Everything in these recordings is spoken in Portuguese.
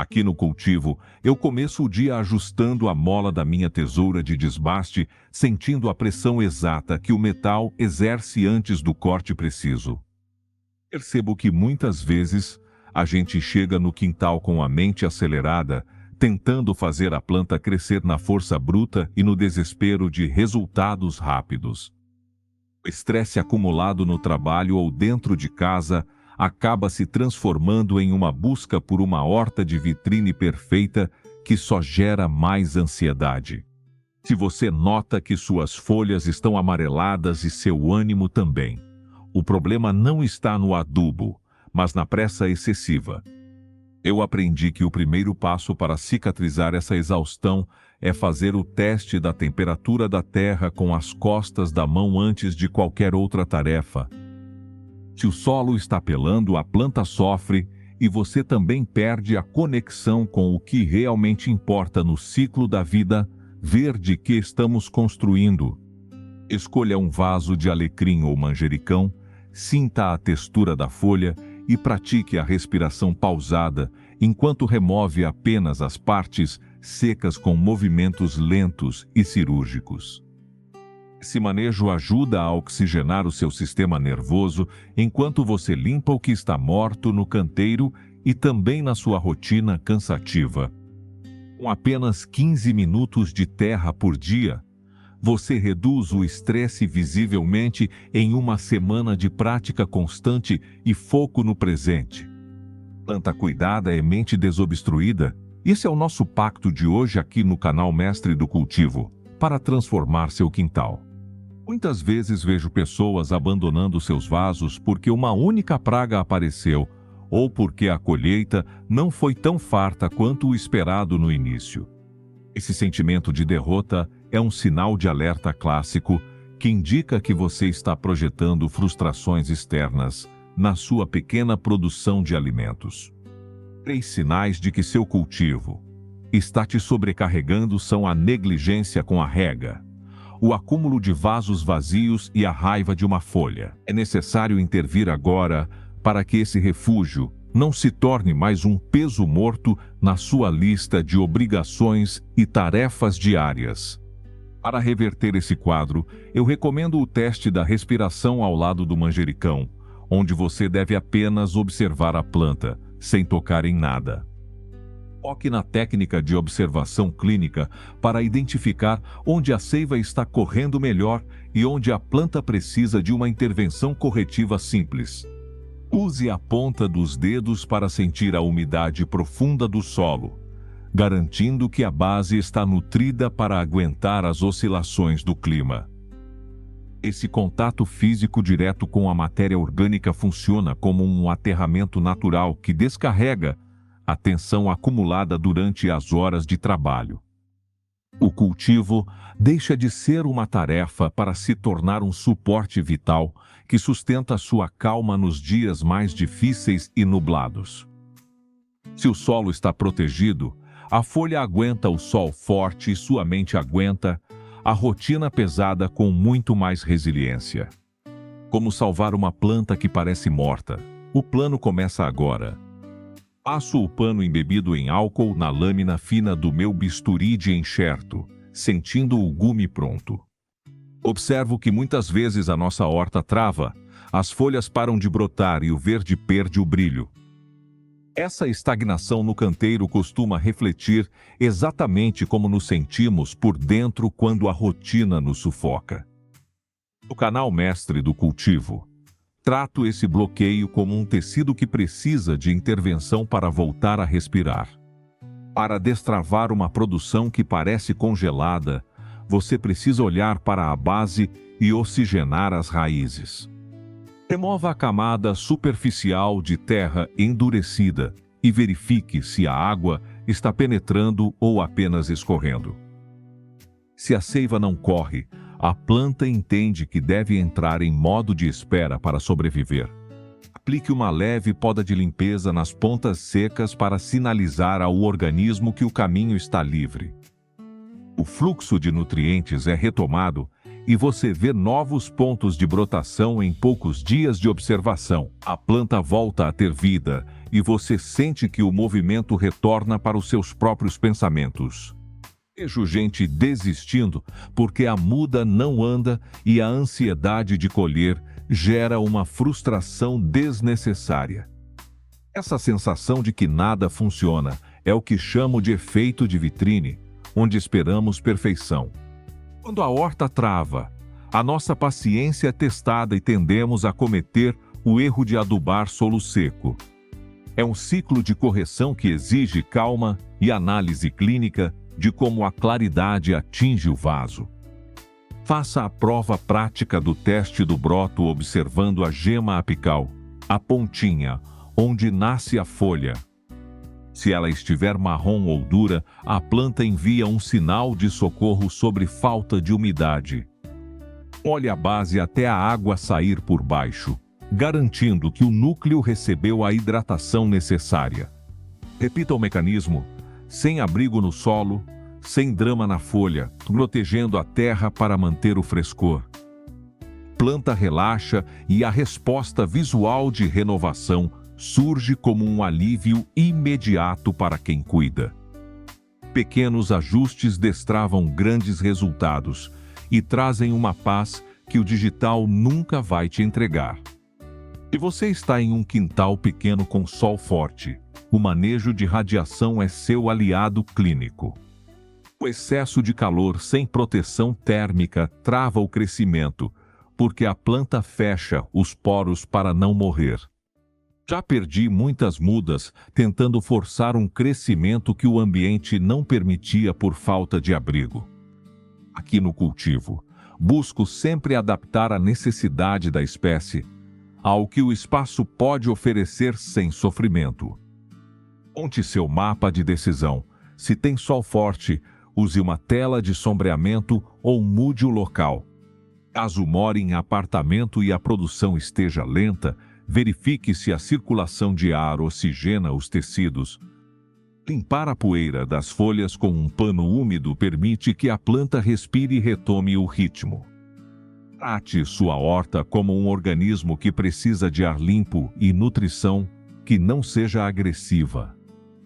Aqui no cultivo, eu começo o dia ajustando a mola da minha tesoura de desbaste, sentindo a pressão exata que o metal exerce antes do corte preciso. Percebo que muitas vezes a gente chega no quintal com a mente acelerada, tentando fazer a planta crescer na força bruta e no desespero de resultados rápidos. O estresse acumulado no trabalho ou dentro de casa acaba se transformando em uma busca por uma horta de vitrine perfeita que só gera mais ansiedade. Se você nota que suas folhas estão amareladas e seu ânimo também, o problema não está no adubo, mas na pressa excessiva. Eu aprendi que o primeiro passo para cicatrizar essa exaustão é fazer o teste da temperatura da terra com as costas da mão antes de qualquer outra tarefa. Se o solo está pelando, a planta sofre e você também perde a conexão com o que realmente importa no ciclo da vida verde que estamos construindo. Escolha um vaso de alecrim ou manjericão, sinta a textura da folha e pratique a respiração pausada enquanto remove apenas as partes secas com movimentos lentos e cirúrgicos. Esse manejo ajuda a oxigenar o seu sistema nervoso enquanto você limpa o que está morto no canteiro e também na sua rotina cansativa. Com apenas 15 minutos de terra por dia, você reduz o estresse visivelmente em uma semana de prática constante e foco no presente. Planta cuidada é mente desobstruída. Esse é o nosso pacto de hoje aqui no canal Mestre do Cultivo, para transformar seu quintal. Muitas vezes vejo pessoas abandonando seus vasos porque uma única praga apareceu ou porque a colheita não foi tão farta quanto o esperado no início. Esse sentimento de derrota é um sinal de alerta clássico que indica que você está projetando frustrações externas na sua pequena produção de alimentos. 3 sinais de que seu cultivo está te sobrecarregando são a negligência com a rega, o acúmulo de vasos vazios e a raiva de uma folha. É necessário intervir agora para que esse refúgio não se torne mais um peso morto na sua lista de obrigações e tarefas diárias. Para reverter esse quadro, eu recomendo o teste da respiração ao lado do manjericão, onde você deve apenas observar a planta, sem tocar em nada. Foque na técnica de observação clínica para identificar onde a seiva está correndo melhor e onde a planta precisa de uma intervenção corretiva simples. Use a ponta dos dedos para sentir a umidade profunda do solo, garantindo que a base está nutrida para aguentar as oscilações do clima. Esse contato físico direto com a matéria orgânica funciona como um aterramento natural que descarrega a tensão acumulada durante as horas de trabalho. O cultivo deixa de ser uma tarefa para se tornar um suporte vital que sustenta sua calma nos dias mais difíceis e nublados. Se o solo está protegido, a folha aguenta o sol forte e sua mente aguenta a rotina pesada com muito mais resiliência. Como salvar uma planta que parece morta? O plano começa agora. Passo o pano embebido em álcool na lâmina fina do meu bisturi de enxerto, sentindo o gume pronto. Observo que muitas vezes a nossa horta trava, as folhas param de brotar e o verde perde o brilho. Essa estagnação no canteiro costuma refletir exatamente como nos sentimos por dentro quando a rotina nos sufoca. No canal Mestre do Cultivo, trato esse bloqueio como um tecido que precisa de intervenção para voltar a respirar. Para destravar uma produção que parece congelada, você precisa olhar para a base e oxigenar as raízes. Remova a camada superficial de terra endurecida e verifique se a água está penetrando ou apenas escorrendo. Se a seiva não corre, a planta entende que deve entrar em modo de espera para sobreviver. Aplique uma leve poda de limpeza nas pontas secas para sinalizar ao organismo que o caminho está livre. O fluxo de nutrientes é retomado e você vê novos pontos de brotação em poucos dias de observação. A planta volta a ter vida e você sente que o movimento retorna para os seus próprios pensamentos. Vejo gente desistindo porque a muda não anda e a ansiedade de colher gera uma frustração desnecessária. Essa sensação de que nada funciona é o que chamo de efeito de vitrine, onde esperamos perfeição. Quando a horta trava, a nossa paciência é testada e tendemos a cometer o erro de adubar solo seco. É um ciclo de correção que exige calma e análise clínica de como a claridade atinge o vaso. Faça a prova prática do teste do broto observando a gema apical, a pontinha, onde nasce a folha. Se ela estiver marrom ou dura, a planta envia um sinal de socorro sobre falta de umidade. Olhe a base até a água sair por baixo, garantindo que o núcleo recebeu a hidratação necessária. Repita o mecanismo, sem abrigo no solo, sem drama na folha, protegendo a terra para manter o frescor. Planta relaxa e a resposta visual de renovação surge como um alívio imediato para quem cuida. Pequenos ajustes destravam grandes resultados e trazem uma paz que o digital nunca vai te entregar. Se você está em um quintal pequeno com sol forte, o manejo de radiação é seu aliado clínico. O excesso de calor sem proteção térmica trava o crescimento, porque a planta fecha os poros para não morrer. Já perdi muitas mudas tentando forçar um crescimento que o ambiente não permitia por falta de abrigo. Aqui no cultivo, busco sempre adaptar a necessidade da espécie ao que o espaço pode oferecer sem sofrimento. Monte seu mapa de decisão. Se tem sol forte, use uma tela de sombreamento ou mude o local. Caso more em apartamento e a produção esteja lenta, verifique se a circulação de ar oxigena os tecidos. Limpar a poeira das folhas com um pano úmido permite que a planta respire e retome o ritmo. Trate sua horta como um organismo que precisa de ar limpo e nutrição que não seja agressiva.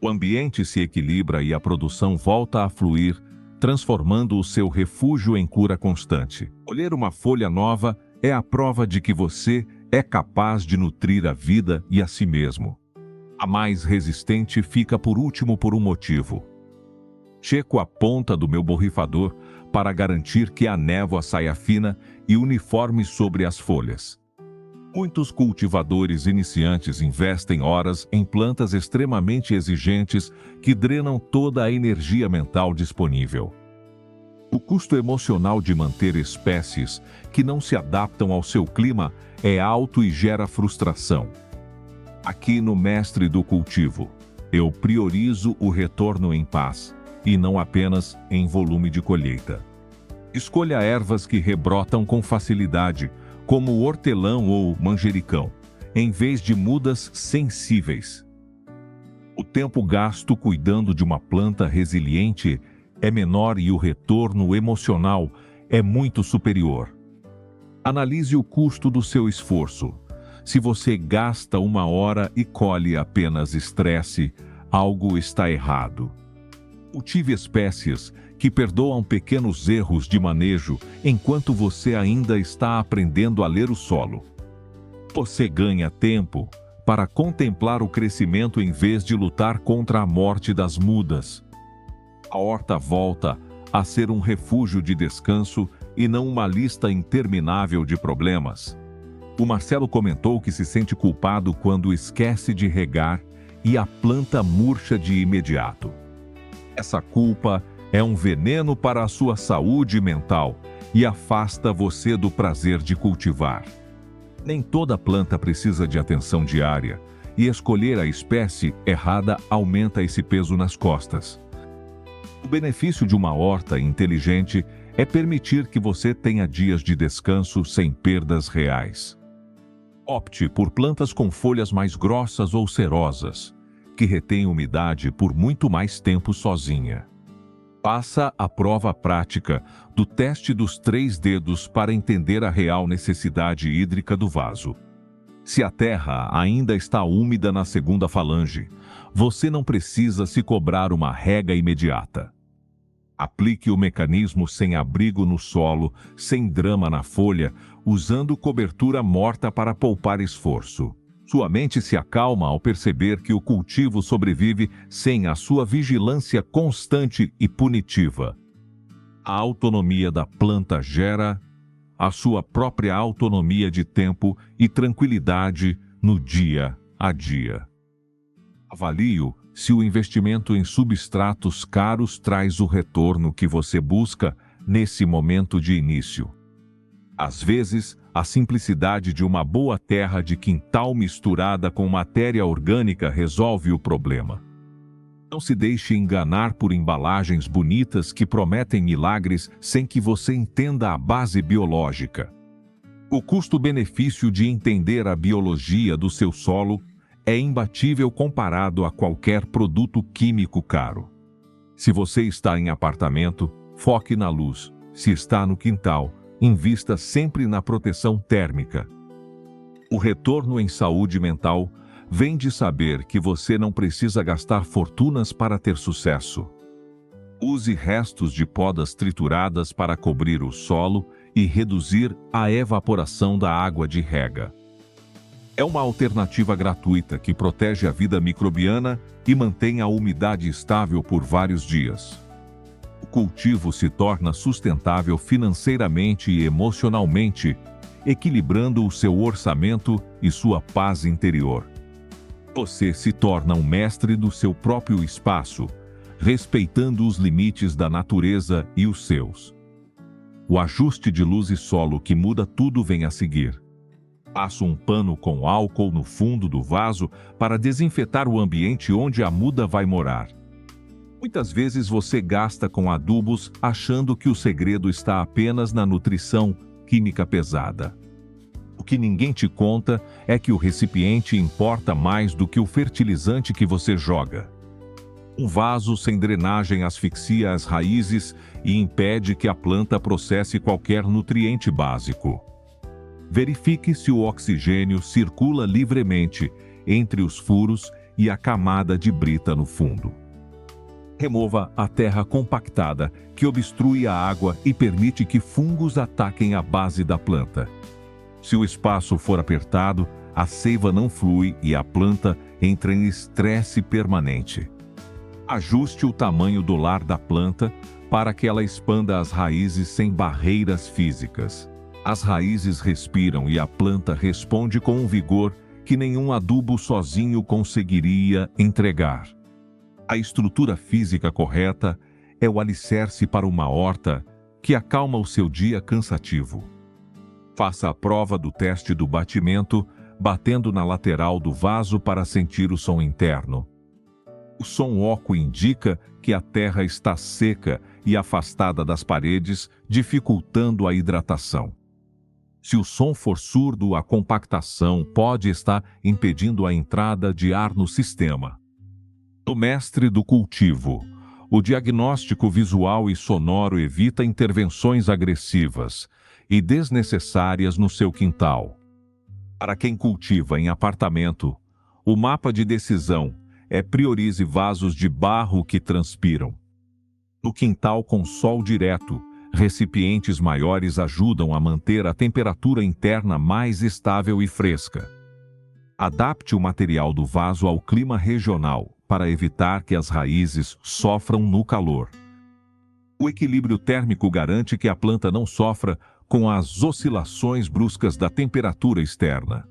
O ambiente se equilibra e a produção volta a fluir, transformando o seu refúgio em cura constante. Colher uma folha nova é a prova de que você é capaz de nutrir a vida e a si mesmo. A mais resistente fica por último por um motivo. Checo a ponta do meu borrifador para garantir que a névoa saia fina e uniforme sobre as folhas. Muitos cultivadores iniciantes investem horas em plantas extremamente exigentes que drenam toda a energia mental disponível. O custo emocional de manter espécies que não se adaptam ao seu clima é alto e gera frustração. Aqui no Mestre do Cultivo, eu priorizo o retorno em paz e não apenas em volume de colheita. Escolha ervas que rebrotam com facilidade, como o hortelã ou manjericão, em vez de mudas sensíveis. O tempo gasto cuidando de uma planta resiliente é menor e o retorno emocional é muito superior. Analise o custo do seu esforço. Se você gasta 1 hora e colhe apenas estresse, algo está errado. Cultive espécies que perdoam pequenos erros de manejo enquanto você ainda está aprendendo a ler o solo. Você ganha tempo para contemplar o crescimento em vez de lutar contra a morte das mudas. A horta volta a ser um refúgio de descanso e não uma lista interminável de problemas. O Marcelo comentou que se sente culpado quando esquece de regar e a planta murcha de imediato. Essa culpa é um veneno para a sua saúde mental e afasta você do prazer de cultivar. Nem toda planta precisa de atenção diária, e escolher a espécie errada aumenta esse peso nas costas. O benefício de uma horta inteligente é permitir que você tenha dias de descanso sem perdas reais. Opte por plantas com folhas mais grossas ou cerosas, que retêm umidade por muito mais tempo sozinha. Faça a prova prática do teste dos 3 dedos para entender a real necessidade hídrica do vaso. Se a terra ainda está úmida na segunda falange, você não precisa se cobrar uma rega imediata. Aplique o mecanismo sem abrigo no solo, sem drama na folha, usando cobertura morta para poupar esforço. Sua mente se acalma ao perceber que o cultivo sobrevive sem a sua vigilância constante e punitiva. A autonomia da planta gera a sua própria autonomia de tempo e tranquilidade no dia a dia. Avalie-o se o investimento em substratos caros traz o retorno que você busca nesse momento de início. Às vezes, a simplicidade de uma boa terra de quintal misturada com matéria orgânica resolve o problema. Não se deixe enganar por embalagens bonitas que prometem milagres sem que você entenda a base biológica. O custo-benefício de entender a biologia do seu solo é imbatível comparado a qualquer produto químico caro. Se você está em apartamento, foque na luz. Se está no quintal, invista sempre na proteção térmica. O retorno em saúde mental vem de saber que você não precisa gastar fortunas para ter sucesso. Use restos de podas trituradas para cobrir o solo e reduzir a evaporação da água de rega. É uma alternativa gratuita que protege a vida microbiana e mantém a umidade estável por vários dias. O cultivo se torna sustentável financeiramente e emocionalmente, equilibrando o seu orçamento e sua paz interior. Você se torna um mestre do seu próprio espaço, respeitando os limites da natureza e os seus. O ajuste de luz e solo que muda tudo vem a seguir. Passo um pano com álcool no fundo do vaso para desinfetar o ambiente onde a muda vai morar. Muitas vezes você gasta com adubos achando que o segredo está apenas na nutrição química pesada. O que ninguém te conta é que o recipiente importa mais do que o fertilizante que você joga. Um vaso sem drenagem asfixia as raízes e impede que a planta processe qualquer nutriente básico. Verifique se o oxigênio circula livremente entre os furos e a camada de brita no fundo. Remova a terra compactada, que obstrui a água e permite que fungos ataquem a base da planta. Se o espaço for apertado, a seiva não flui e a planta entra em estresse permanente. Ajuste o tamanho do lar da planta para que ela expanda as raízes sem barreiras físicas. As raízes respiram e a planta responde com um vigor que nenhum adubo sozinho conseguiria entregar. A estrutura física correta é o alicerce para uma horta que acalma o seu dia cansativo. Faça a prova do teste do batimento, batendo na lateral do vaso para sentir o som interno. O som oco indica que a terra está seca e afastada das paredes, dificultando a hidratação. Se o som for surdo, a compactação pode estar impedindo a entrada de ar no sistema. No mestre do cultivo, o diagnóstico visual e sonoro evita intervenções agressivas e desnecessárias no seu quintal. Para quem cultiva em apartamento, o mapa de decisão é priorize vasos de barro que transpiram. No quintal com sol direto, recipientes maiores ajudam a manter a temperatura interna mais estável e fresca. Adapte o material do vaso ao clima regional para evitar que as raízes sofram no calor. O equilíbrio térmico garante que a planta não sofra com as oscilações bruscas da temperatura externa.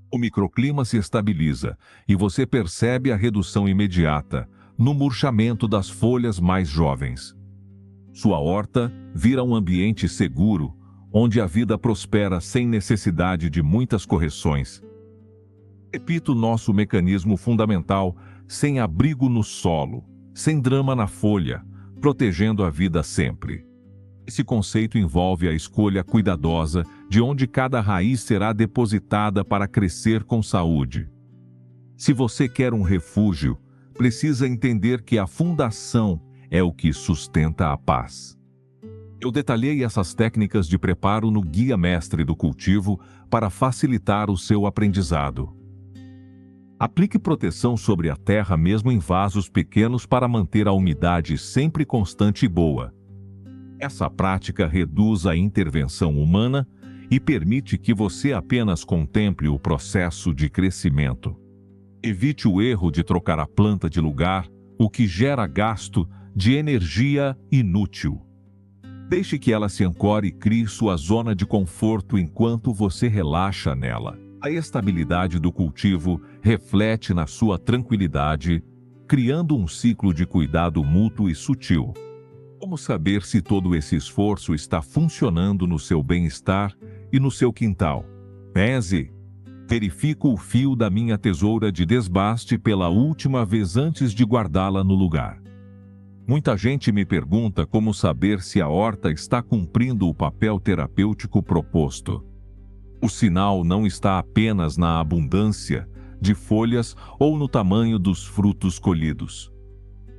O microclima se estabiliza e você percebe a redução imediata no murchamento das folhas mais jovens. Sua horta vira um ambiente seguro, onde a vida prospera sem necessidade de muitas correções. Repito nosso mecanismo fundamental: sem abrigo no solo, sem drama na folha, protegendo a vida sempre. Esse conceito envolve a escolha cuidadosa de onde cada raiz será depositada para crescer com saúde. Se você quer um refúgio, precisa entender que a fundação é o que sustenta a paz. Eu detalhei essas técnicas de preparo no Guia Mestre do Cultivo para facilitar o seu aprendizado. Aplique proteção sobre a terra mesmo em vasos pequenos para manter a umidade sempre constante e boa. Essa prática reduz a intervenção humana e permite que você apenas contemple o processo de crescimento. Evite o erro de trocar a planta de lugar, o que gera gasto de energia inútil. Deixe que ela se ancore e crie sua zona de conforto enquanto você relaxa nela. A estabilidade do cultivo reflete na sua tranquilidade, criando um ciclo de cuidado mútuo e sutil. Como saber se todo esse esforço está funcionando no seu bem-estar e no seu quintal? Pese. Verifico o fio da minha tesoura de desbaste pela última vez antes de guardá-la no lugar. Muita gente me pergunta como saber se a horta está cumprindo o papel terapêutico proposto. O sinal não está apenas na abundância de folhas ou no tamanho dos frutos colhidos.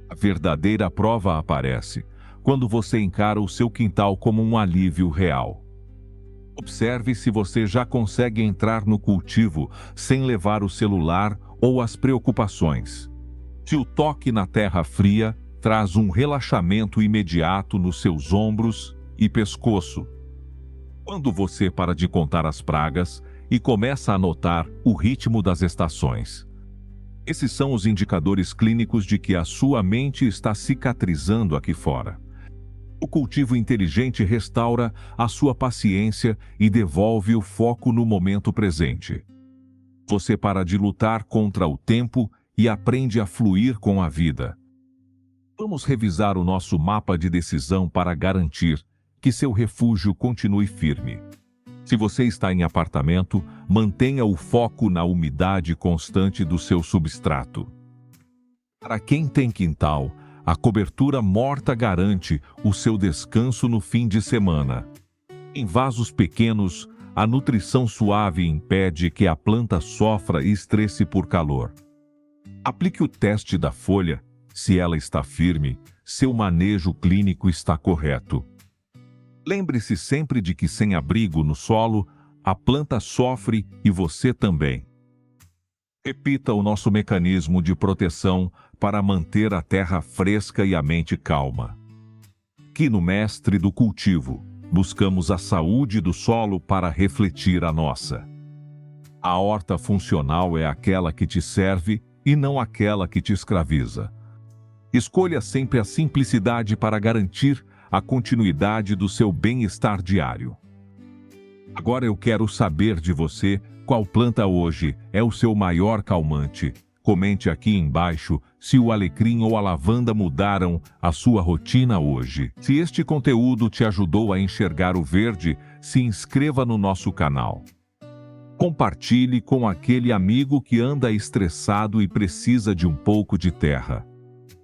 A verdadeira prova aparece quando você encara o seu quintal como um alívio real. Observe se você já consegue entrar no cultivo sem levar o celular ou as preocupações. Se o toque na terra fria traz um relaxamento imediato nos seus ombros e pescoço. Quando você para de contar as pragas e começa a notar o ritmo das estações. Esses são os indicadores clínicos de que a sua mente está cicatrizando aqui fora. O cultivo inteligente restaura a sua paciência e devolve o foco no momento presente. Você para de lutar contra o tempo e aprende a fluir com a vida. Vamos revisar o nosso mapa de decisão para garantir que seu refúgio continue firme. Se você está em apartamento, mantenha o foco na umidade constante do seu substrato. Para quem tem quintal, a cobertura morta garante o seu descanso no fim de semana. Em vasos pequenos, a nutrição suave impede que a planta sofra estresse por calor. Aplique o teste da folha. Se ela está firme, seu manejo clínico está correto. Lembre-se sempre de que sem abrigo no solo, a planta sofre e você também. Repita o nosso mecanismo de proteção para manter a terra fresca e a mente calma. Aqui no Mestre do Cultivo, buscamos a saúde do solo para refletir a nossa. A horta funcional é aquela que te serve e não aquela que te escraviza. Escolha sempre a simplicidade para garantir a continuidade do seu bem-estar diário. Agora eu quero saber de você qual planta hoje é o seu maior calmante. Comente aqui embaixo se o alecrim ou a lavanda mudaram a sua rotina hoje. Se este conteúdo te ajudou a enxergar o verde, se inscreva no nosso canal. Compartilhe com aquele amigo que anda estressado e precisa de um pouco de terra.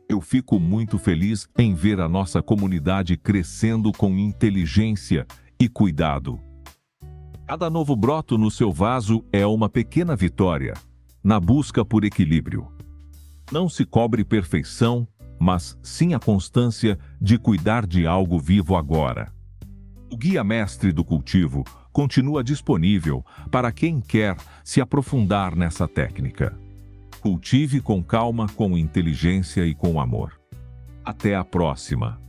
Eu fico muito feliz em ver a nossa comunidade crescendo com inteligência e cuidado. Cada novo broto no seu vaso é uma pequena vitória, na busca por equilíbrio. Não se cobre perfeição, mas sim a constância de cuidar de algo vivo agora. O Guia Mestre do Cultivo continua disponível para quem quer se aprofundar nessa técnica. Cultive com calma, com inteligência e com amor. Até a próxima!